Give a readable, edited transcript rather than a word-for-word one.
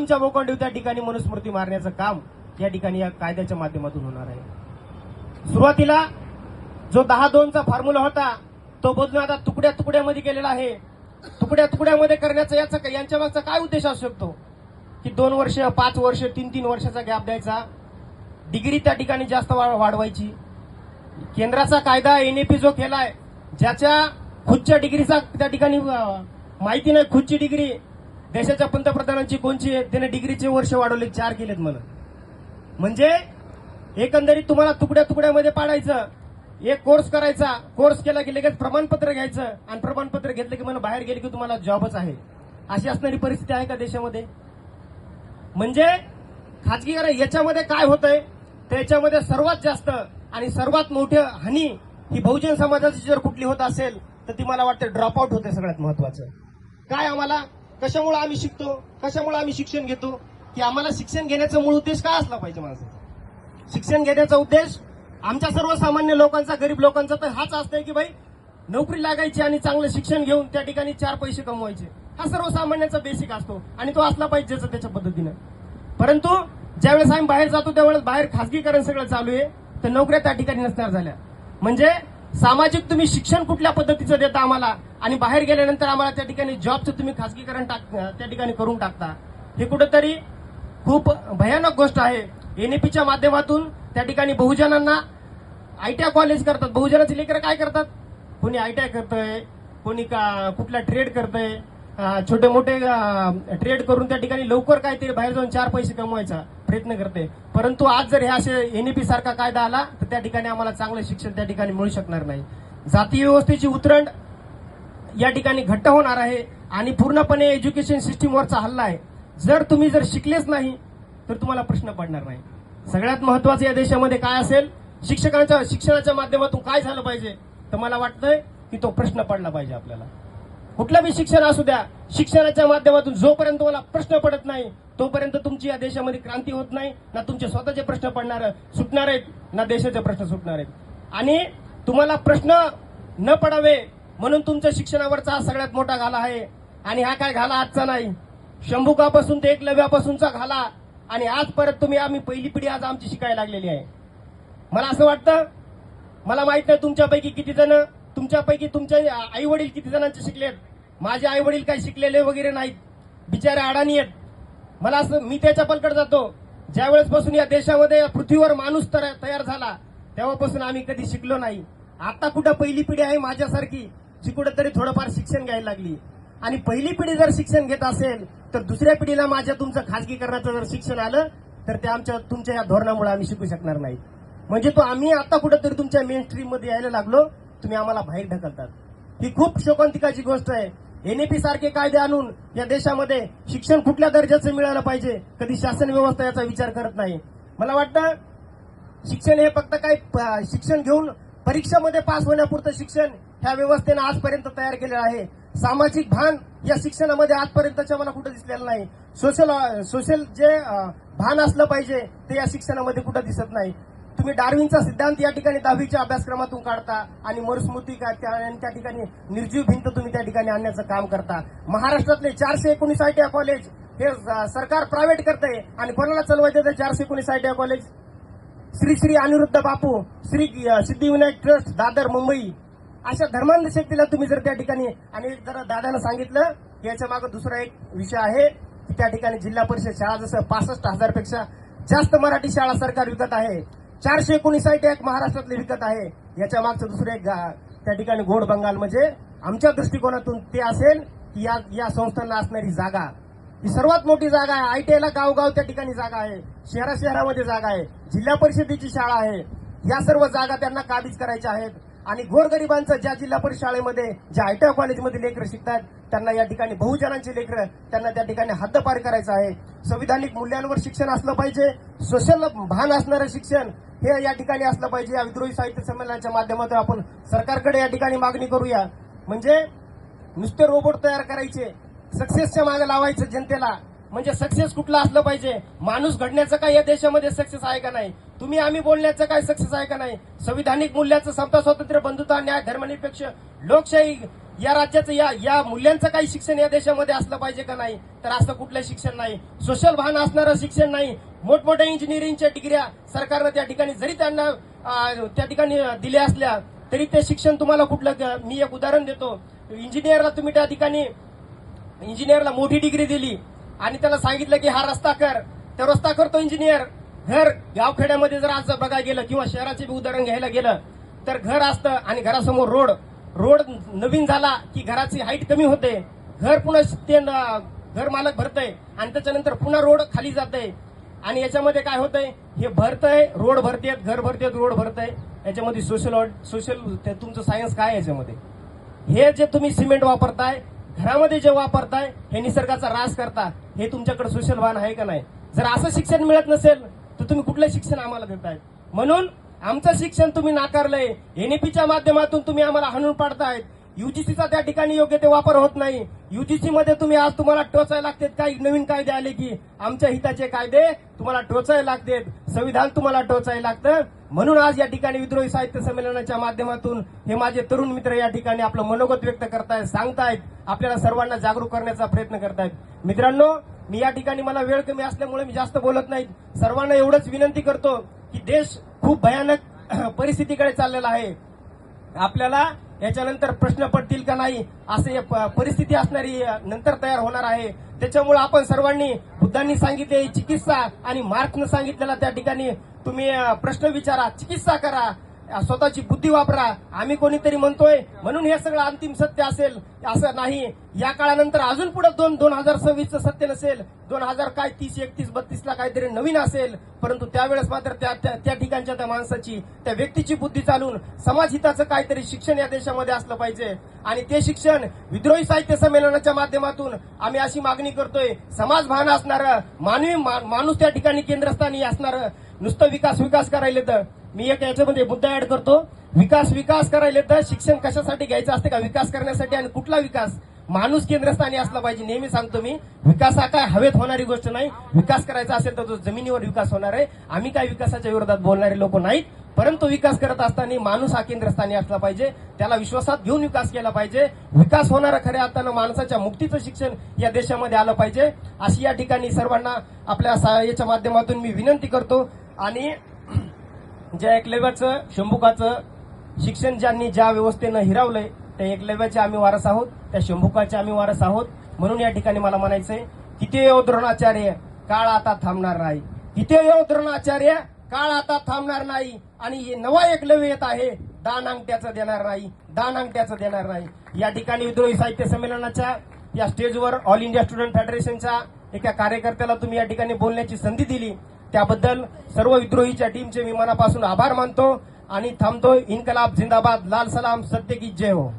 आमच्या बोकांडीव त्या ठिकाणी मनुस्मृती मारण्याचं काम या ठिकाणी या कायद्याच्या माध्यमातून होणार आहे. सुरुवातीला जो 10-2चा फॉर्म्युला होता तो बदलून आता तुकड्या तुकड्यामध्ये केलेला आहे. तुकड्या तुकड्यामध्ये करण्याचा यांच्या मागचा काय उद्देश असू शकतो की 2 वर्ष 5 वर्ष 3-3 वर्षाचा गॅप द्यायचा, डिग्री त्या ठिकाणी जास्त वाढवायची. केंद्राचा कायदा एनएपी जो केलाय, ज्याच्या खुदच्या डिग्रीचा त्या ठिकाणी माहिती नाही, खुदची डिग्री देशाच्या पंतप्रधानांची कोणची आहे, त्याने डिग्रीचे वर्ष वाढवले, 4 केलेत म्हणून. म्हणजे एकंदरीत तुम्हाला तुकड्या तुकड्यामध्ये पाडायचं. एक कोर्स करायचा, कोर्स केला की लगेच प्रमाणपत्र घ्यायचं आणि प्रमाणपत्र घेतलं की मला बाहेर गेले की तुम्हाला जॉबच आहे. अशी असणारी परिस्थिती आहे का देशामध्ये? म्हणजे खाजगीकरण याच्यामध्ये काय होतंय, त्याच्यामध्ये सर्वात जास्त आणि सर्वात मोठी हानी ही बहुजन समाजाची जर कुठली होत असेल तर ती मला वाटतं ड्रॉपआउट होते. सगळ्यात महत्वाचं काय, आम्हाला कशामुळे आम्ही शिकतो, कशामुळे आम्ही शिक्षण घेतो, की आम्हाला शिक्षण घेण्याचा मूळ उद्देश काय असला पाहिजे माणसाचा? शिक्षण घेण्याचा उद्देश आमच्या सर्वसामान्य लोकांचा, गरीब लोकांचा तर हाच असतंय की भाई नोकरी लागायची आणि चांगलं शिक्षण घेऊन त्या ठिकाणी 4 पैसे कमवायचे. हा सर्वसामान्यांचा बेसिक असतो आणि तो असला पाहिजे ज्याचं त्याच्या पद्धतीनं. परंतु ज्यावेळेस आम्ही बाहेर जातो त्यावेळेस बाहेर खासगीकरण सगळं चालू आहे, तर नोकऱ्या त्या ठिकाणी नसणार झाल्या. म्हणजे सामाजिक तुम्ही शिक्षण कुठल्या पद्धतीचं देता आम्हाला आणि बाहेर गेल्यानंतर आम्हाला त्या ठिकाणी जॉबचं तुम्ही खासगीकरण त्या ठिकाणी करून टाकता. हे कुठंतरी खूप भयानक गोष्ट आहे. एनएपीच्या माध्यमातून त्या ठिकाणी बहुजनांना आयटीआय कॉलेज करतात. बहुजनाचे लेकरं काय करतात, कोणी आयटीआय करतंय, कोणी कुठला ट्रेड करतंय, छोटे मोठे ट्रेड करून त्या ठिकाणी लवकर काहीतरी बाहेर जाऊन 4 पैसे कमवायचा प्रयत्न करते. परंतु आज जर हे असे एनईपी सारखा कायदा आला तर त्या ठिकाणी आम्हाला चांगलं शिक्षण त्या ठिकाणी मिळू शकणार नाही. जाती व्यवस्थेची उतरंड या ठिकाणी घट्ट होणार आहे आणि पूर्णपणे एज्युकेशन सिस्टीमवरचा हल्ला आहे. जर तुम्ही जर शिकलेच नाही तर तुम्हाला प्रश्न पडणार नाही. सगळ्यात महत्वाचं या देशामध्ये काय असेल, शिक्षणाच्या माध्यमातून काय झालं पाहिजे, तर मला वाटतंय की तो प्रश्न पडला पाहिजे आपल्याला. कुठलं बी शिक्षण असू द्या, शिक्षणाच्या माध्यमातून जोपर्यंत तुम्हाला प्रश्न पडत नाही तोपर्यंत तुमची या देशामध्ये क्रांती होत नाही. ना तुमचे स्वतःचे प्रश्न सुटणार आहेत, ना देशाचे प्रश्न सुटणार आहेत. आणि तुम्हाला प्रश्न न पडावे म्हणून तुमच्या शिक्षणावरचा हा सगळ्यात मोठा घाला आहे. आणि हा काय घाला आजचा नाही, शंभुकापासून ते एकलव्यापासूनचा घाला. आणि आज परत आम्ही पहिली पिढी आज आमची शिकायला लागलेली आहे. मला असं वाटतं, मला माहित नाही तुमच्यापैकी किती जण, तुमच्यापैकी तुमचे आई वडील किती जणांचे शिकलेत. माझे आई वडील काही शिकलेले वगैरे नाहीत, बिचारे अडाणी आहेत. मला असं, मी त्याच्या पलीकडे जातो. ज्यावेळेस पासून या देशामध्ये पृथ्वीवर माणूस तयार झाला तेव्हापासून आम्ही कधी शिकलो नाही. आता कुठं पहिली पिढी आहे माझ्यासारखी जी कुठेतरी थोडंफार शिक्षण घ्यायला लागली. आणि पहिली पिढी जर शिक्षण घेत असेल तर दुसऱ्या पिढीला माझ्या तुमचं खाजगीकरणाचं जर शिक्षण आलं तर ते तुमच्या या धोरणामुळे आम्ही शिकू शकणार नाही. म्हणजे आम्ही आता कुठेतरी तुमच्या मेन स्ट्रीम मध्ये यायला लागलो, तुम्ही आम्हाला बाहेर ढकलतात. ही खूप शोकांतिकाची गोष्ट आहे. एनएपी सारखे कायदे आणून या देशामध्ये शिक्षण कुठल्या दर्जाचं मिळालं पाहिजे कधी शासन व्यवस्था याचा विचार करत नाही. मला वाटतं शिक्षण हे फक्त काही शिक्षण घेऊन परीक्षामध्ये पास होण्यापुरतं शिक्षण ह्या व्यवस्थेनं आजपर्यंत तयार केलेलं आहे. सामाजिक भान या शिक्षणामध्ये आजपर्यंतच्या मला कुठं दिसलेलं नाही. सोशल जे भान असलं पाहिजे ते या शिक्षणामध्ये कुठं दिसत नाही. तुम्ही डार्विनचा सिद्धांत या ठिकाणी 10वीच्या अभ्यासक्रमातून काढता आणि मनुस्मृती त्या ठिकाणी निर्जीव भिंत तुम्ही त्या ठिकाणी आणण्याचं काम करता. महाराष्ट्रातले 419 आयटीआय कॉलेज हे सरकार प्रायव्हेट करतंय आणि कोणाला चालवायचं ते 419 आयटीआय कॉलेज? श्री अनिरुद्ध बापू, श्री सिद्धिविनायक ट्रस्ट, दादर, मुंबई अशा धर्मांध शक्तीला तुम्ही जर त्या ठिकाणी, आणि जरा दादानं सांगितलं की याच्या मागे दुसरा एक विषय आहे की त्या ठिकाणी जिल्हा परिषद शाळा जसं 65,000 पेक्षा जास्त मराठी शाळा सरकार विकत आहे, 419 आयटीआय महाराष्ट्रातले विकत आहे. याच्या मागचं दुसरं एक त्या ठिकाणी गोड बंगाल म्हणजे आमच्या दृष्टिकोनातून ते असेल की या संस्थांना असणारी जागा ही सर्वात मोठी जागा आहे. आयटीआयला गावगाव त्या ठिकाणी जागा आहे, शहरामध्ये जागा आहे, जिल्हा परिषदेची शाळा आहे. या सर्व जागा त्यांना काबीज करायच्या आहेत. आणि गोरगरिबांचं ज्या जिल्हा परिषद शाळेमध्ये, ज्या आयटीआय कॉलेजमध्ये लेकरं शिकतात त्यांना या ठिकाणी बहुजनांचे लेकरं त्यांना त्या ठिकाणी हद्दपार करायचं आहे. संविधानिक मूल्यांवर शिक्षण असलं पाहिजे, सोशल भान असणारं शिक्षण हे या ठिकाणी असलं पाहिजे. या विद्रोही साहित्य संमेलनाच्या माध्यमातून आपण सरकारकडे या ठिकाणी मागणी करूया. म्हणजे नुसते रोबोट तयार करायचे, सक्सेसच्या मागे लावायचं जनतेला. म्हणजे सक्सेस कुठला असलं पाहिजे, माणूस घडण्याचं काय या देशामध्ये सक्सेस आहे का नाही, तुम्ही आम्ही बोलण्याचं काय सक्सेस आहे का नाही, संविधानिक मूल्याचं समता, स्वातंत्र्य, बंधुता, न्याय, धर्मनिरपेक्ष, लोकशाही या राज्याचं या मूल्यांचं काही शिक्षण या देशामध्ये असलं पाहिजे का नाही? तर असं कुठलं शिक्षण नाही. सोशल भान असणारं शिक्षण नाही. मोठमोठ्या इंजिनिअरिंगच्या डिग्र्या सरकारनं त्या ठिकाणी जरी त्यांना त्या ठिकाणी दिल्या असल्या तरी ते शिक्षण तुम्हाला कुठलं? मी एक उदाहरण देतो. इंजिनिअरला तुम्ही त्या ठिकाणी इंजिनिअरला मोठी डिग्री दिली आणि त्याला सांगितलं की हा रस्ता कर, तो रस्ता करतो इंजिनियर. घर गावखेड्यामध्ये जर आज बघायला गेलं किंवा शहराचे उदाहरण घ्यायला गेलं तर घर असतं आणि घरासमोर रोड नवीन झाला की घराची हाईट कमी होते, घर पुन्हा ते घर मालक भरतय आणि त्याच्यानंतर पुन्हा रोड खाली जाते. आणि याच्यामध्ये काय होतंय? हे भरतय, रोड भरतेत, घर भरतेत, रोड भरतय. याच्यामध्ये सोशल तुमचं सायन्स काय याच्यामध्ये? हे जे तुम्ही सिमेंट वापरताय, घरामध्ये जे वापरताय, हे निसर्गाचा ऱ्हास करता. हे तुमच्याकडे सोशल भान आहे का नाही? जर असं शिक्षण मिळत नसेल तर तुम्ही कुठलं शिक्षण आम्हाला देताय? म्हणून आमचं शिक्षण तुम्ही नाकारलंय. एनईपीच्या माध्यमातून तुम्ही आम्हाला हाणून पाडतायत. युजीसीचा त्या ठिकाणी योग्य ते वापर होत नाही. युजीसी मध्ये तुम्ही आज तुम्हाला टोचायला लागतात. काही नवीन कायदे आले की आमच्या हिताचे कायदे तुम्हाला टोचायला लागतात, संविधान तुम्हाला टोचायला लागतं. म्हणून आज या ठिकाणी विद्रोही साहित्य संमेलनाच्या माध्यमातून हे माझे तरुण मित्र या ठिकाणी आपलं मनोगत व्यक्त करतायत, सांगतायत, आपल्याला सर्वांना जागरूक करण्याचा प्रयत्न करतायत. मित्रांनो, मी या ठिकाणी मला वेळ कमी असल्यामुळे मी जास्त बोलत नाही. सर्वांना एवढंच विनंती करतो की देश खूप भयानक परिस्थितीकडे चाललेला आहे. आपल्याला याच्यानंतर प्रश्न पडतील का नाही असे परिस्थिती असणारी नंतर तयार होणार आहे. त्याच्यामुळे आपण सर्वांनी बुद्धांनी सांगितले चिकित्सा आणि मार्क्सनं सांगितलेला त्या ठिकाणी तुम्ही प्रश्न विचारा, चिकित्सा करा, स्वतःची बुद्धी वापरा. आम्ही कोणीतरी म्हणतोय म्हणून हे सगळं अंतिम सत्य असेल असं नाही. या काळानंतर अजून पुढे 2026चं सत्य नसेल, 2030, 31, 32ला काहीतरी नवीन असेल. परंतु त्यावेळेस मात्र त्या ठिकाणच्या त्या माणसाची, त्या व्यक्तीची बुद्धी चालून समाजहिताचं काहीतरी शिक्षण या देशामध्ये असलं पाहिजे. आणि ते शिक्षण विद्रोही साहित्य संमेलनाच्या माध्यमातून आम्ही अशी मागणी करतोय. समाज भान असणारं, माणूस त्या ठिकाणी केंद्रस्थानी असणारं. नुसतं विकास करायला तर मी एक याच्यामध्ये मुद्दा ऍड करतो. विकास करायला तर शिक्षण कशासाठी घ्यायचं असते का? विकास करण्यासाठी. आणि कुठला विकास? माणूस केंद्रस्थानी असला पाहिजे. नेहमी सांगतो मी, विकास हा काय हवेत होणारी गोष्ट नाही. विकास करायचा असेल तर तो जमिनीवर विकास होणार आहे. आम्ही काय विकासाच्या विरोधात बोलणारे लोक नाहीत, परंतु विकास करत असताना माणूस हा केंद्रस्थानी असला पाहिजे. त्याला विश्वासात घेऊन विकास केला पाहिजे. विकास होणारा खऱ्या अर्थानं माणसाच्या मुक्तीचं शिक्षण या देशामध्ये आलं पाहिजे, अशी या ठिकाणी सर्वांना आपल्या याच्या माध्यमातून मी विनंती करतो. आणि ज्या एकलव्याचं, शंभुकाचं शिक्षण ज्यांनी ज्या व्यवस्थेनं हिरावलंय त्या एकलव्याचे आम्ही वारस आहोत, त्या शंभुकाचे आम्ही वारस आहोत. म्हणून या ठिकाणी मला म्हणायचंय, तिथे येऊ द्रोणाचार्य, काळ आता थांबणार नाही. तिथे येऊ द्रोणाचार्य, काळ आता थांबणार नाही. आणि नवा एकलव्य येत आहे, दान अंगठ्याचं देणार नाही. या ठिकाणी विद्रोही साहित्य संमेलनाच्या या स्टेजवर ऑल इंडिया स्टुडंट फेडरेशनच्या एका कार्यकर्त्याला तुम्ही या ठिकाणी बोलण्याची संधी दिली, त्याबद्दल सर्व विद्रोहीच्या टीमचे मी मनापासून आभार मानतो आणि थांबतोय. इन्कलाब जिंदाबाद, लाल सलाम, सत्य की जय हो.